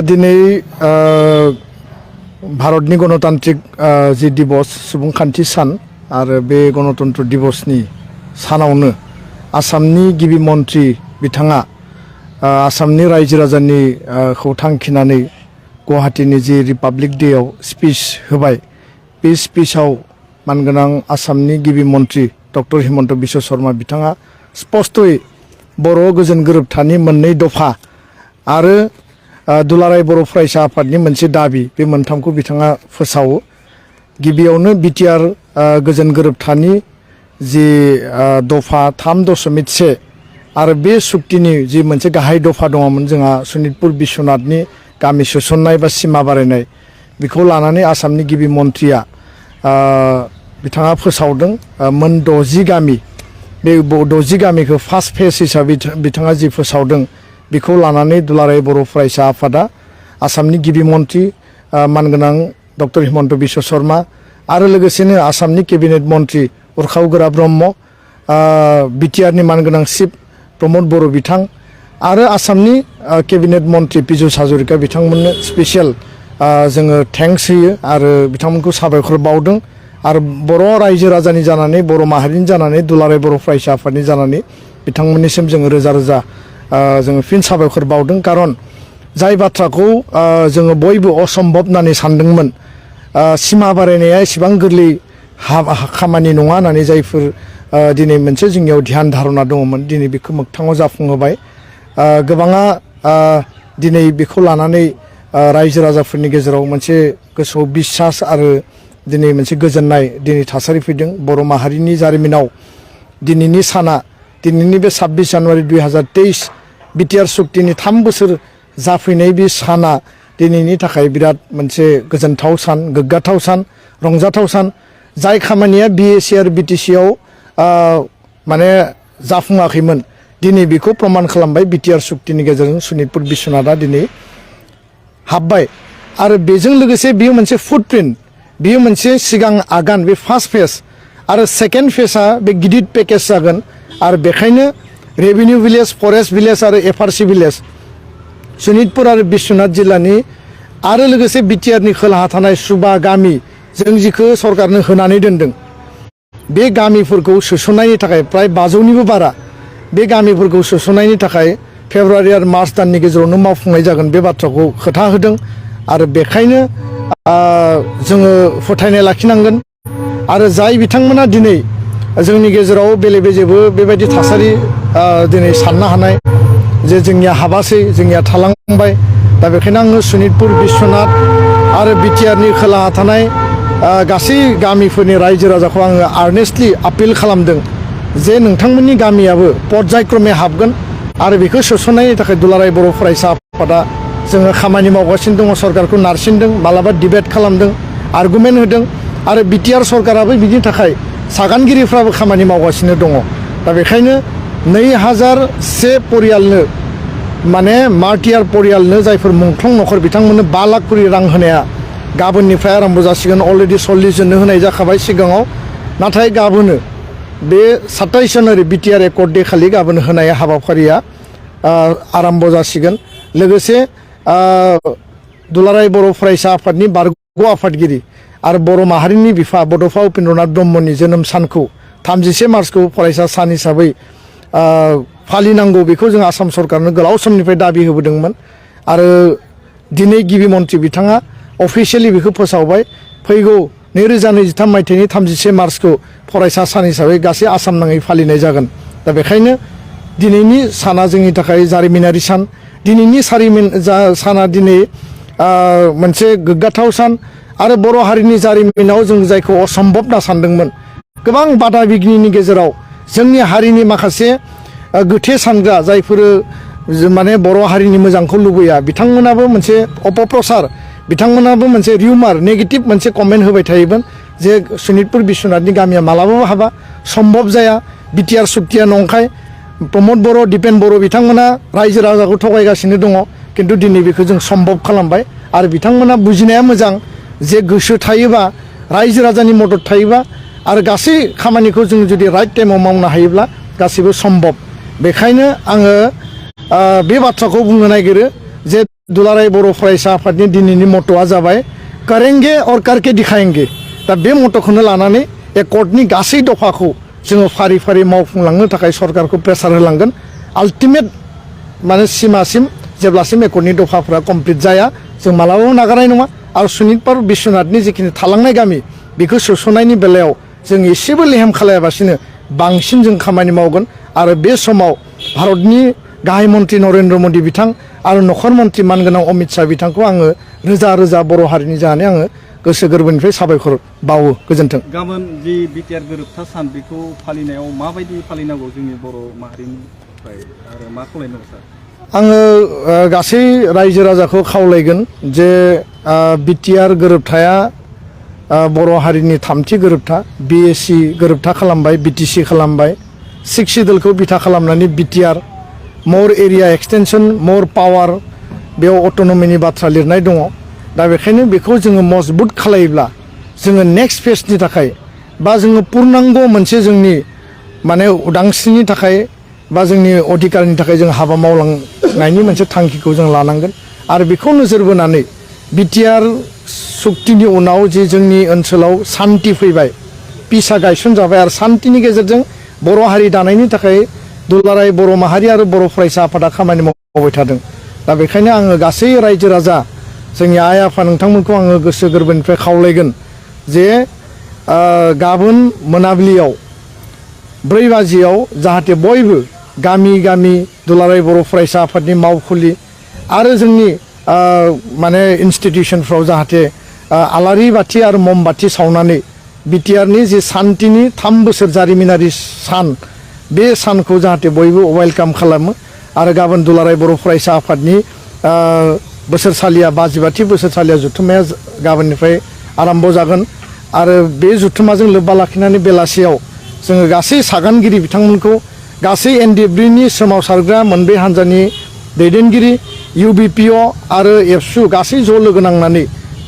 दिनै भारतनि गणतान्त्रिक जि दिवस सुबुंखान्थि सान आरो बे गणतन्त्र दिवसनि सानावनो आसामनि गिबि मन्त्रि बिथाङा आसामनि रायजो राजानि खौ थांखिनानै गुवाहाटीनि जि रिपाब्लिक डेआव स्पिच होबाय बे स्पिचआव मानगोनां आसामनि गिबि मन्त्रि डक्टर हिमन्त बिश्व शर्मा बिथाङा स्पष्टयै बर' गोजोन गोरोबथानि मोननै दफा आरो दुलाराय बर' फरायसा आफादनि मोनसे दाबि बे मोनथामखौ बिथाङा फोसावो। गिबियावनो बिटिआर गोजोन गोरोबथानि जि दफा 3.1 आरो बे सुक्तिनि जि मोनसे गाहाय दफा दङमोन जोंहा सनितपुर बिश्वनाथनि गामि सोसननाय बा सिमा बारायनाय बेखौ लानानै आसामनि गिबि मन्त्रिया बिथाङा फोसावदों मोन 60 गामि बे 60 गामिखौ फार्स्ट फेज हिसाबै बिथाङा जि फोसावदों बेखौ लानानै दुलाराय बर' फरायसा आफादा आसामनि गिबि मन्त्रि मानगोनां डक्टर हिमन्त बिश्व शर्मा आरो लोगोसेनो आसामनि केबिनेट मन्त्रि उरखाव गोरा ब्रह्म बिटिआरनि मानगोनां चिफ प्रमद बर' बिथां आरो आसामनि केबिनेट मन्त्रि पीयूष हाजरिका बिथांमोननो स्पेसियेल जोङो थेंक्स होयो आरो बिथांमोनखौ साबायखर बावदों आरो बर' रायजो राजानि जानानै बर' माहारिनि जानानै दुलाराय बर' फरायसा आफादनि जानानै बिथांमोननिसिम जोङो रोजा रोजा जोङो फिन साबायखर बावदों खारन जाय बाथ्राखौ जोङो बयबो असम्भब होननानै सानदोंमोन सिमा बारायनाया एसेबां गोरलै खामानि नङा होननानै जायफोर दिनै मोनसे जोंनियाव ध्यान धारना दङमोन दिनै बेखौ मोगथाङाव जाफुंहोबाय गोबाङा दिनै बेखौ लानानै रायजो राजाफोरनि गेजेराव मोनसे गोसोआव बिसास आरो दिनै मोनसे गोजोननाय दिनै थासारि फैदों बर' माहारिनि जारिमिनाव दिनैनि साना दिनैनि बे 26 जानुवारि 2023 बिटिआर सुक्तिनि 3 बोसोर जाफैनाय बे साना दिनैनि थाखाय बिराद मोनसे गोजोनथाव सान गोग्गाथाव सान रंजाथाव सान जाय खामानिया बिएसि आरो बिटिसिआव माने जाफुङाखैमोन दिनै बेखौ प्रमान खालामबाय बिटिआर सुक्तिनि गेजेरजों सनितपुर बिश्वनाथआ दिनै हाबबाय आरो बेजों लोगोसे बेयो मोनसे फुटप्रिन्ट बेयो मोनसे सिगां आगान बे फार्स्ट फेज आरो सेकेन्ड फेजआ बे गिदिर पेकेज जागोन आरो बेखायनो रेभिनिउ भिलेज फरेस्ट भिलेज आरो एफआरसि भिलेज सनितपुर आरो बिश्वनाथ जिल्लानि आरो लोगोसे बिटिआरनि खोलाहा थानाय सुबा गामि जों जिखौ सरकारनो होनानै दोनदों बे गामिफोरखौ सोसननायनि थाखाय प्राय 500निबो बारा बे गामिफोरखौ सोसननायनि थाखाय फेब्रुवारि आरो मार्च दाननि गेजेरावनो मावफुंनाय जागोन बे बाथ्राखौ खोथा होदों आरो बेखायनो जोङो फोथायनाय लाखिनांगोन आरो जाय बिथांमोना दिनै जोंनि गेजेराव बेले बेजेबो बेबायदि थासारि दिनै साननो हानाय जे जोंनिया हाबासै जोंनिया थालांबाय दा बेखायनो आङो सनितपुर बिश्वनाथ आरो बिटिआरनि खोलाहा थानाय गासै गामिफोरनि रायजो राजाखौ आङो आर्नेस्टलि आपिल खालामदों जे नोंथांमोननि गामियाबो पर्यायक्रमे हाबगोन आरो बेखौ सोसननायनि थाखाय दुलाराय बर' फरायसा आफादा जोङो खामानि मावगासिनो दङ सरकारखौ नारसिनदों मालाबा डिबेट खालामदों आर्गुमेन्ट होदों आरो बिटिआर सरकाराबो बिनि थाखाय सागानगिरिफ्राबो खामानि मावगासिनो दङ दा बेखायनो 2001 परियालनो माने मार्टियार परियालनो जायफोर मुंख्लं नखर बिथांमोननो 5 लाख करि रां होनाया गाबोननिफ्राय आरम्भ जासिगोन अलरेडि 40 जननो होनाय जाखाबाय सिगाङाव नाथाय गाबोनो बे 27 जानुवारि बिटिआर एकर्ड डे खालि गाबोन होनाय हाबाफारिया आरम्भ जासिगोन लोगोसे दुलाराय बर' फरायसा आफादनि बारग' आफादगिरि आरो बर' माहारिनि बिफा बड'फा उपेन्द्रनाथ ब्रह्मनि जोनोम सानखौ 31 मार्चखौ फरायसा सान हिसाबै फालिनांगौ बेखौ जों आसाम सरकारनो गोलाव समनिफ्राय दाबि होबोदोंमोन आरो दिनै गिबि मन्त्रि बिथाङा अफिसियेलि बेखौ फोसावबाय फैगौ 2023 मायथाइनि 31 मार्चखौ फरायसा सान हिसाबै गासै आसाम नाङै फालिनाय जागोन दा बेखायनो दिनैनि साना जोंनि थाखाय जारिमिनारि सान दिनैनि साना दिनै मोनसे गोग्गाथाव सान आरो बर' हारिनि जारिमिनाव जों जायखौ असम्भब होनना सानदोंमोन गोबां बादा बिगिनिनि गेजेराव जोंनि हारिनि माखासे गोथे सानग्रा जायफोर माने बर' हारिनि मोजांखौ लुबैया बिथांमोनाबो मोनसे अपप्रचार बिथांमोनाबो मोनसे रिउमार नेगेटिभ मोनसे कमेन्ट होबाय थायोमोन जे सनितपुर बिश्वनाथनि गामिया मालाबाबो हाबा सम्भब जाया बिटिआर सुक्तिया नंखाय प्रमद बर' दिपेन बर' बिथांमोना रायजो राजाखौ थगायगासिनो दङ किन्तु दिनै बेखौ जों सम्भब खालामबाय आरो बिथांमोना बुजिनाया मोजां जे गोसो थायोबा रायजो राजानि मदद थायोबा आरो गासै खामानिखौ जों जुदि राइट टाइमाव मावनो हायोब्ला गासिबो सम्भब बेखायनो आङो बे बाथ्राखौ बुंनो नागिरो जे दुलाराय बर' फरायसा आफादनि दिनैनि मट'आ जाबाय करेंगे और करके दिखाएंगे दा बे मट'खौनो लानानै एकर्डनि गासै दफाखौ जोङो फारि फारि मावफुंलांनो थाखाय सरकारखौ प्रेसार होलांगोन आल्टिमेट माने सिमासिम जेब्लासिम एकर्डनि दफाफोरा कमप्लिट जाया जों मालाबाबो नागारनाय नङा आरो सनितपुर बिश्वनाथनि जिखिनि थालांनाय गामि बेखौ सोस'नायनि बेलायाव जों एसेबो लेहेम खालायाबासिनो बांसिन जों खामानि मावगोन आरो बे समाव भारतनि गाहाय मन्त्रि नरेन्द्र मोदी बिथां आरो नखर मन्त्रि मानगोनां अमित शाह बिथांखौ आङो रोजा रोजा बर' हारिनि जानानै आङो गोसो गोरबोनिफ्राय साबायखर बावो गोजोन्थों। गाबोन जि बिटिआर गोरोबथा सान बेखौ फालिनायाव माबायदि फालिनांगौ जोंनि बर' माहारिनिफ्राय आरो मा खालायनांगौ सार? आङो गासै रायजो राजाखौ खावलायगोन जे बिटिआर गोरोबथाया बर' हारिनि थामथि गोरोबथा बिएसि गोरोबथा खालामबाय बिटिसि खालामबाय 6 सिडुलखौ बिथा खालामनानै बिटिआर मर एरिया एक्सटेनसन मर पावार बेयाव अट'नमिनि बाथ्रा लिरनाय दङ दा बेखायनो बेखौ जोङो मजबुत खालायोब्ला जोङो नेक्स्ट फेजनि थाखाय बा जोङो पुर्नांग मोनसे जोंनि माने उदांस्रिनि थाखाय बा जोंनि अधिकारनि थाखाय जों हाबा मावलांनायनि मोनसे थांखिखौ जों लानांगोन आरो बेखौ नोजोर बोनानै बिटिआर सुक्तिनि उनाव जे जोंनि ओनसोलाव सान्ति फैबाय पिसआ गायसनजाबाय आरो सान्तिनि गेजेरजों बर' हारि दानायनि थाखाय दुलाराय बर' माहारि आरो बर' फरायसा आफादा खामानि मावबाय थादों दा बेखायनो आङो गासै रायजो राजा जोंनि आइ आफा नोंथांमोनखौ आङो गोसो गोरबोनिफ्राय खावलायगोन जे गाबोन मोनाबिलियाव 4 बाजियाव जाहाथे बयबो गामि गामि दुलाराय बर' फरायसा आफादनि मावखुलि आरो जोंनि माने इन्सटिटिउसनफ्राव जाहाथे आलारि बाथि आरो मम बाथि सावनानै बिटिआरनि जे सान्तिनि 3 बोसोर जारिमिनारि सान बे सानखौ जाहाथे बयबो वेलकाम खालामो आरो गाबोन दुलाराय बर' फरायसा आफादनि बोसोरसालिया 52थि बोसोरसालिया जुथुम्माया गाबोननिफ्राय आरम्भ जागोन आरो बे जुथुम्माजों लोब्बा लाखिनानै बेलासियाव जोङो गासै सागानगिरि बिथांमोनखौ गासै एनडिएफबिनि सोमावसारग्रा मोनब्रै हान्जानि दैदेनगिरि इउबिपिअ आरो एबसु गासै ज' लोगो नांनानै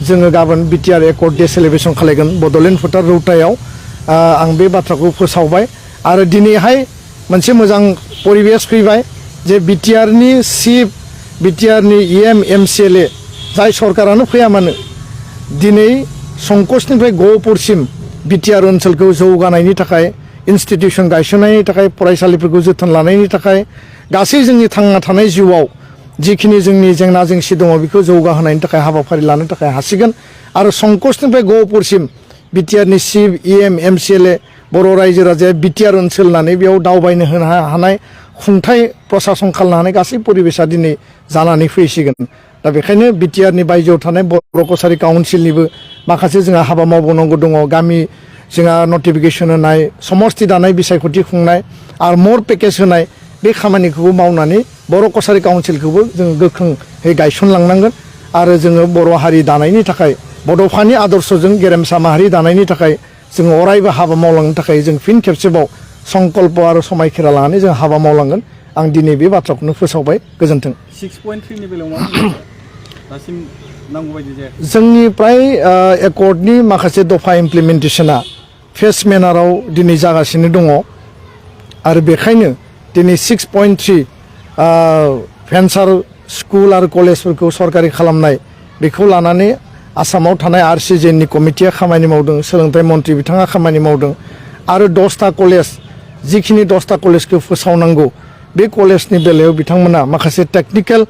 जोङो गाबोन बिटिआर एकर्ड डे सेलिब्रेसन खालायगोन बड'लेण्ड फोथार रौतायाव आं बे बाथ्राखौ फोसावबाय आरो दिनैहाय मोनसे मोजां परिबेस फैबाय जे बिटिआरनि चिफ बिटिआरनि इएम एमसिएलए जाय सरकारानो फैया मानो दिनै संकसनिफ्राय गहपुरसिम बिटिआर ओनसोलखौ जौगानायनि थाखाय इन्सटिटिउसन गायसननायनि थाखाय फरायसालिफोरखौ जोथोन लानायनि थाखाय गासै जोंनि थांना थानाय जिउआव जिखिनि जोंनि जेंना जेंसि दङ बेखौ जौगाहोनायनि थाखाय हाबाफारि लानो थाखाय हासिगोन आरो संकसनिफ्राय गहपुरसिम बिटिआरनि चिफ इएम एमसिएलए बर' रायजो राजाया बिटिआर ओनसोल होननानै बेयाव दावबायनो होनो हानाय खुंथाय प्रसासन खालामनो हानाय गासै परिबेसा दिनै जानानै फैसिगोन दा बेखायनो बिटिआरनि बायजोआव थानाय बर' कसारि काउन्सिलनिबो माखासे जोंहा हाबा मावबावनांगौ दङ गामि जोंहा नटिफिकेसन होनाय समस्ति दानाय बिसायख'थि खुंनाय आरो मर पेकेज होनाय बे खामानिखौबो मावनानै बर' कसारि काउन्सिलखौबो जोङो गोख्रोङै गायसनलांनांगोन आरो जोङो बर' हारि दानायनि थाखाय बड'फानि आदर्शजों गेरेमसा माहारि दानायनि थाखाय जोङो अरायबो हाबा मावलांनो थाखाय जों फिन खेबसेबाव संकल्प आरो समायखेरा लानानै जों हाबा मावलांगोन आं दिनै बे बाथ्राखौनो फोसावबाय गोजोन्थों। 6.3 नि बेलायाव दासिम नांगौ बायदि जायाखै जोंनि प्राय एकर्डनि माखासे दफा इमप्लिमेन्टेसना फेस मेनाराव दिनै जागासिनो दङ आरो बेखायनो दिनै 6.3 भेन्सार स्कुल आरो कलेजफोरखौ सरकारि खालामनाय बेखौ लानानै आसामाव थानाय आरसिजेनि कमिटिया खामानि मावदों सोलोंथाइ मन्त्रि बिथाङा खामानि मावदों आरो 10टा कलेज जिखिनि 10टा कलेजखौ फोसावनांगौ बे कलेजनि बेलायाव बिथांमोना माखासे टेकनिकेल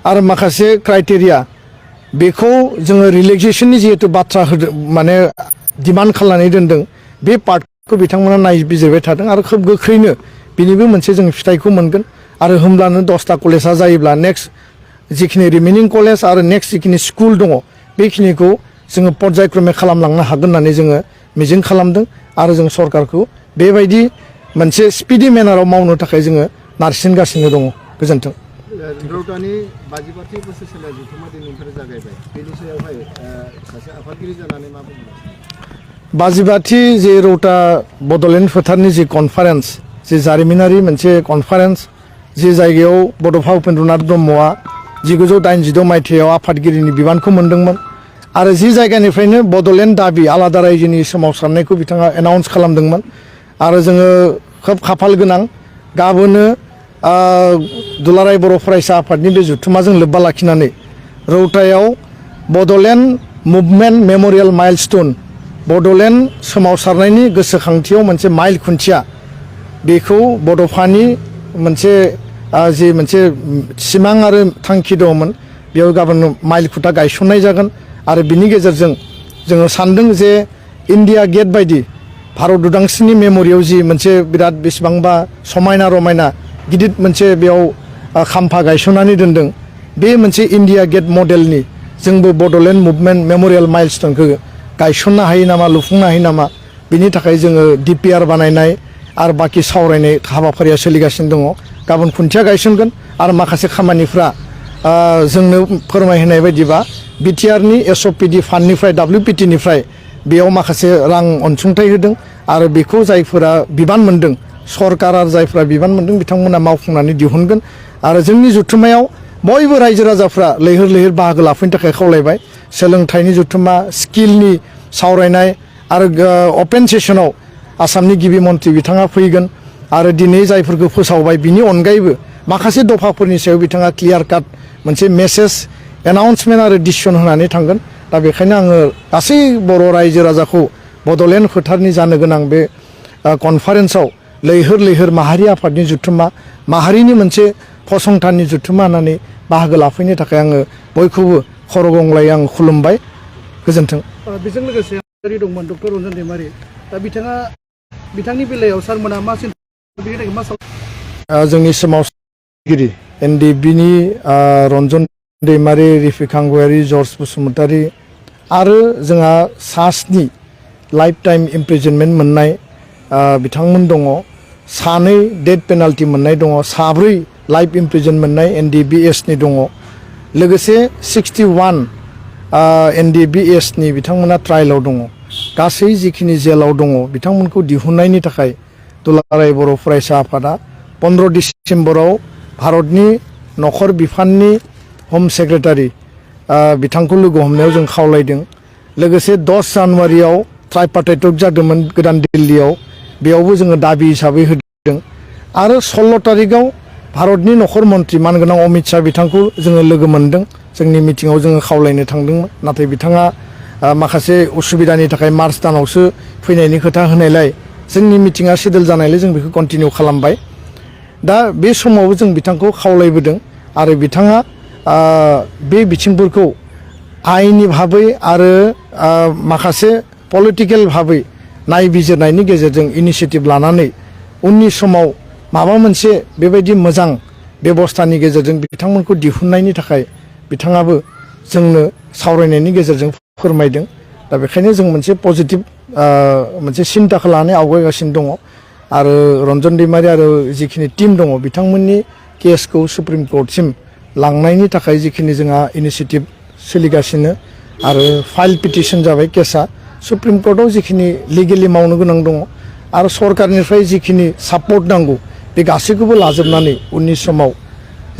आरो माखासे क्राइटेरिया बेखौ जोङो रिलेक्सेसननि जिहेतु बाथ्रा होदों माने डिमान्ड खालामनानै दोनदों बे पार्टखौ बिथांमोना नायबिजिरबाय थादों आरो खोब गोख्रैनो बिनिबो मोनसे जों फिथाइखौ मोनगोन आरो होमब्लानो 10टा कलेजा जायोब्ला नेक्स्ट जिखिनि रिमेनिं कलेज आरो नेक्स्ट जिखिनि स्कुल दङ बेखिनिखौ जोङो पर्यायक्रमे खालामलांनो हागोन होननानै जोङो मिजिं खालामदों आरो जों सरकारखौ बेबायदि मोनसे स्पिडि मेनाराव मावनो थाखाय जोङो नारसिनगासिनो दङ गोजोन्थों। रौतानि 52थि बोसोरसालिया जुथुम्मा दिनैनिफ्राय जागायबाय बेनि सायावहाय सासे आफादगिरि जानानै मा बुंदों? 52थि जे रौता बड'लेण्ड फोथारनि जि कनफारेन्स जि जारिमिनारि मोनसे कनफारेन्स जि जायगायाव बड'फा उपेन्द्रनाथ ब्रह्मआ 1986 मायथाइयाव आफादगिरिनि बिबानखौ मोनदोंमोन आरो जि जायगानिफ्रायनो बड'लेण्ड दाबि आलादा रायजोनि सोमावसारनायखौ बिथाङा एनाउन्स खालामदोंमोन आरो जोङो खोब खाफाल गोनां गाबोनो दुलाराय बर' फरायसा आफादनि बे जथुम्माजों लोब्बा लाखिनानै रौतायाव Bodoland movement memorial milestone Bodoland सोमावसारनायनि गोसोखांथियाव मोनसे माइल खुन्थिया बेखौ बड'फानि मोनसे जि मोनसे सिमां आरो थांखि दंमोन बेयाव गाबोन माइल खुन्था गायसननाय जागोन आरो बिनि गेजेरजों जोङो सानदों जे इन्डिया गेट बायदि भारत उदांस्रिनि मेम'रियाव जि मोनसे बिराद बेसेबांबा समायना रमायना गिदिर मोनसे बेयाव खाम्फा गायसननानै दोनदों बे मोनसे इन्डिया गेट मडेलनि जोंबो बड'लेण्ड मुभमेन्ट मेम'रियेल माइलस्टोनखौ गायसननो हायो नामा लुफुंनो हायो नामा बिनि थाखाय जोङो DPR बानायनाय आरो बाखि सावरायनाय हाबाफारिया सोलिगासिनो दङ गाबोन खुन्थिया गायसनगोन आरो माखासे खामानिफ्रा जोंनो फोरमायहोनाय बायदिबा BTRनि SOPD फान्डनिफ्राय WPTनिफ्राय बेयाव माखासे रां अनसुंथाइ होदों आरो बेखौ जायफोरा बिबान मोन्दों सरकार आरो जायफोरा बिबान मोन्दों बिथांमोना मावफुंनानै दिहुनगोन आरो जोंनि जथुम्मायाव बयबो रायजो राजाफ्रा लैहोर लैहोर बाहागो लाफैनो थाखाय खावलायबाय सोलोंथाइनि जथुम्मा स्किलनि सावरायनाय आरो अपेन सेसनाव आसामनि गिबि मन्थ्रि बिथाङा फैगोन आरो दिनै जायफोरखौ फोसावबाय बिनि अनगायैबो माखासे दफाफोरनि सायाव बिथाङा क्लियार काट मोनसे मेसेज एनाउन्समेन्ट आरो डिसिसन होनानै थांगोन दा बेखायनो आङो गासै बर' रायजो राजाखौ बड'लेण्ड फोथारनि जानो गोनां बे कनफारेन्सआव लैहोर लैहोर माहारि आफादनि जथुम्मा माहारिनि मोनसे फसंथाननि जथुम्मा होननानै बाहागो लाफैनो थाखाय आङो बयखौबो खर' गंग्लायै आं खुलुमबाय गोजोन्थों। बेजों लोगोसे दंमोन डक्टर रन्जन दैमारि दा बिथांनि बेलायाव सारमोना मा जोंनि सोमावसारगिरि NDBनि रन्जन दैमारि रिफिकां गयारि जर्ज बसुमतारी आरो जोंहा सास्नि लाइफ टाइम इमप्रिजनमेन्ट मोननाय बिथांमोन दङ सानै डेथ पेनाल्टि मोननाय दङ साब्रै लाइफ इमप्रिजन मोननाय NDBSनि दङ लोगोसे 61 NDBSनि बिथांमोना ट्रायेलाव दङ गासै जिखिनि जेलाव दङ बिथांमोनखौ दिहुननायनि थाखाय दुलाराय बर' फरायसा आफादा 15 डिसेम्बराव भारतनि नखर बिफाननि हम सेक्रेटारि बिथांखौ लोगो हमनायाव जों खावलायदों लोगोसे 10 जानुवारियाव ट्राइपार्टाइट जादोंमोन गोदान दिल्लीयाव बेयावबो जोङो दाबि हिसाबै होदों आरो 16 तारिखआव भारतनि नखर मन्थ्रि मानगोनां अमित शाह बिथांखौ जोङो लोगो मोन्दों जोंनि मिटिङाव जोङो खावलायनो थांदोंमोन नाथाय बिथाङा माखासे उसुबिदानि थाखाय मार्च दानावसो फैनायनि खोथा होनायलाय जोंनि मिटिङा सेडुल जानायलाय जों बेखौ कन्टिनिउ खालामबाय दा बे समावबो जों बिथांखौ खावलायबोदों आरो बिथाङा बे बिथिंफोरखौ आयेननि भाबै आरो माखासे पलिटिकेल भाबै नायबिजिरनायनि गेजेरजों इनिसियेटिभ लानानै उननि समाव माबा मोनसे बेबायदि मोजां बेबस्थानि गेजेरजों बिथांमोनखौ दिहुननायनि थाखाय बिथाङाबो जोंनो सावरायनायनि गेजेरजों फोरमायदों दा बेखायनो जों मोनसे पजिटिभ मोनसे सिन्ताखौ लानानै आवगायगासिनो दङ आरो रन्जन दैमारि आरो जिखिनि टिम दङ बिथांमोननि केसखौ सुप्रिम कर्टसिम लांनायनि थाखाय जिखिनि जोंहा इनिसियेटिभ सोलिगासिनो आरो फाइल पिटिसन जाबाय केसा सुप्रिम कर्टआव जिखिनि लिगेलि मावनो गोनां दङ आरो सरकारनिफ्राय जिखिनि सापर्ट नांगौ बे गासैखौबो लाजोबनानै उननि समाव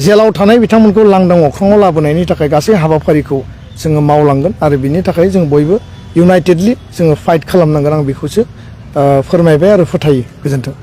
जेलाव थानाय बिथांमोनखौ लांदां अख्राङाव लाबोनायनि थाखाय गासै हाबाफारिखौ जोङो मावलांगोन आरो बिनि थाखाय जों बयबो इउनाइटेडलि जोङो फाइट खालामनांगोन आं बेखौसो फोरमायबाय आरो फोथायो गोजोन्थों।